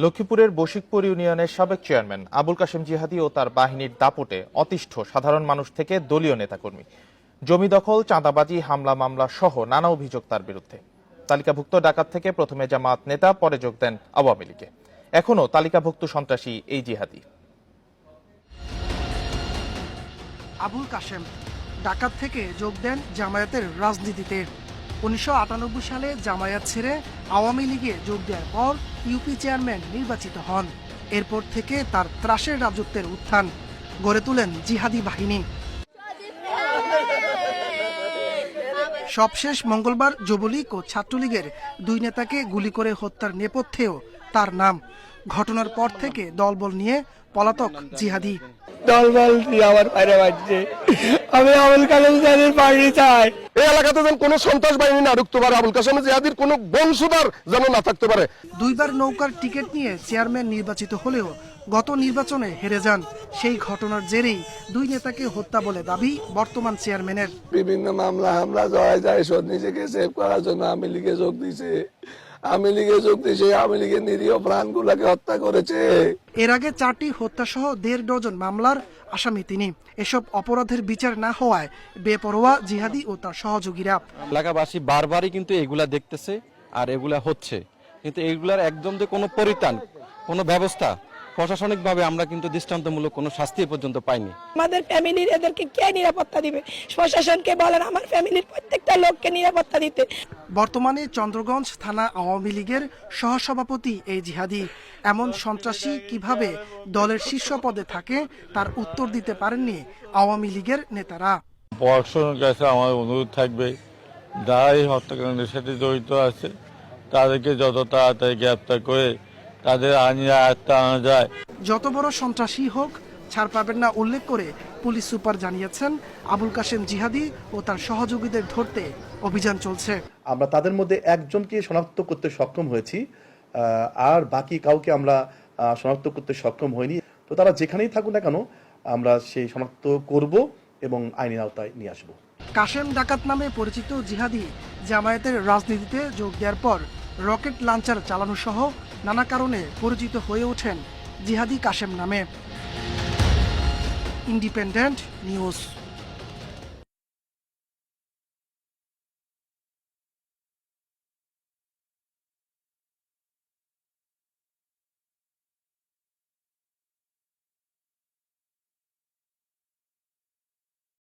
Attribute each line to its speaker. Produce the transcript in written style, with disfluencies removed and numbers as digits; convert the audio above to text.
Speaker 1: লক্ষ্মীপুরের বশিকপুর ইউনিয়নের সাবেক চেয়ারম্যান আবুল কাশেম জিহাদি ও তার বাহিনীর দাপটে অতিষ্ঠ সাধারণ মানুষ থেকে দলীয় নেতাকর্মী। জমি দখল, চাঁদাবাজি, হামলা মামলা সহ নানা অভিযোগ তার বিরুদ্ধে। তালিকাভুক্ত ডাকাত থেকে প্রথমে জামায়াত নেতা, পরে যোগ দেন আওয়ামী লীগে। এখনও তালিকাভুক্ত সন্ত্রাসী এই জিহাদি।
Speaker 2: আবুল কাশেম ডাকাত থেকে যোগ দেন জামায়াতের রাজনীতিতে। 1998 সালে জামায়াত ছেড়ে আওয়ামী লীগে যোগ দেওয়ার পর ইউপি চেয়ারম্যান নির্বাচিত হন। এরপর থেকে তার ত্রাসের রাজত্বের উত্থান, গড়ে তোলেন জিহাদি বাহিনী। সবশেষ মঙ্গলবার যুবলীগ ও ছাত্রলীগের দুই নেতাকে গুলি করে হত্যার নেপথ্যেও তার নাম। ঘটনার পর থেকে দলবল নিয়ে পলাতক জিহাদি।
Speaker 3: দলবল দিয়ে আমার বাইরে বাজছে, আমি আবুল কাশেম জিহাদির পার্টি চাই।
Speaker 4: এই এলাকাতে যেন কোনো সন্ত্রাস বাহিনী না ঢুকতে পারে, আবুল কাশেম জিহাদির কোনো বংশধর যেন না থাকতে পারে।
Speaker 2: দুইবার নৌকার টিকিট নিয়ে চেয়ারম্যান নির্বাচিত হলেও গত নির্বাচনে হেরে যান। সেই ঘটনার জেরেই দুই নেতাকে হত্যা বলে দাবি বর্তমান চেয়ারম্যানের।
Speaker 3: বিভিন্ন মামলা হামলা জড়ায় যায়, নিজেকে সেভ করার জন্য আওয়ামী লীগে যোগ দিয়েছে। আওয়ামী লীগের নিরীহ প্রাণগুলাকে হত্যা করেছে।
Speaker 2: এর আগে 4টি হত্যা সহ 1.5 ডজন মামলার আসামি তিনি। এসব অপরাধের বিচার না হওয়ায় বেপরোয়া জিহাদি ও তার সহযোগীরা।
Speaker 5: এলাকাবাসী বারবারই কিন্তু এগুলা দেখতেছে আর এগুলা হচ্ছে, কিন্তু এগুলার একদম যে কোনো পরিত্রাণ, কোনো ব্যবস্থা প্রশাসনিকভাবে আমরা কিন্তু দৃষ্টান্তমূলক কোনো শাস্তি পর্যন্ত পাইনি।
Speaker 6: আমাদের ফ্যামিলির এদেরকে কে নিরাপত্তা দিবে? প্রশাসনকে বলেন আমার ফ্যামিলির প্রত্যেকটা লোককে নিরাপত্তা দিতে।
Speaker 2: বর্তমানে চন্দ্রগঞ্জ থানা আওয়ামী লীগের সহসভাপতি এই জিহাদি। এমন সন্ত্রাসী কিভাবে দলের শীর্ষ পদে থাকে তার উত্তর দিতে পারেননি আওয়ামী লীগের নেতারা।
Speaker 7: প্রশাসনের কাছে আমার অনুরোধ থাকবে, যারা এই হত্যাকাণ্ডের সাথে জড়িত আছে তাদেরকে যত তাড়াতাড়ি গ্রেপ্তার করে তাদের আইনের আয়ত্তে আনা যায়।
Speaker 2: যত বড় সন্ত্রাসী হোক ছাড় পাবেন না উল্লেখ করে পুলিশ সুপার জানিয়েছেন, আবুল কাশেম জিহাদি ও তার সহযোগীদের ধরতে অভিযান চলছে।
Speaker 8: আমরা তাদের মধ্যে একজনকে শনাক্ত করতে সক্ষম হয়েছি, আর বাকি কাউকে আমরা শনাক্ত করতে সক্ষম হইনি। তো তারা যেখানেই থাকুক না কেন আমরা সেই শনাক্ত করব এবং আইনের আওতায় নিয়ে আসব।
Speaker 2: কাশেম ডাকাত নামে পরিচিত জিহাদি জামায়াতের রাজনীতিতে যোগ দেওয়ার পর রকেট লঞ্চার চালানো সহ নানা কারণে পরিচিত হয়ে ওঠেন জিহাদি কাশেম নামে। Independent news.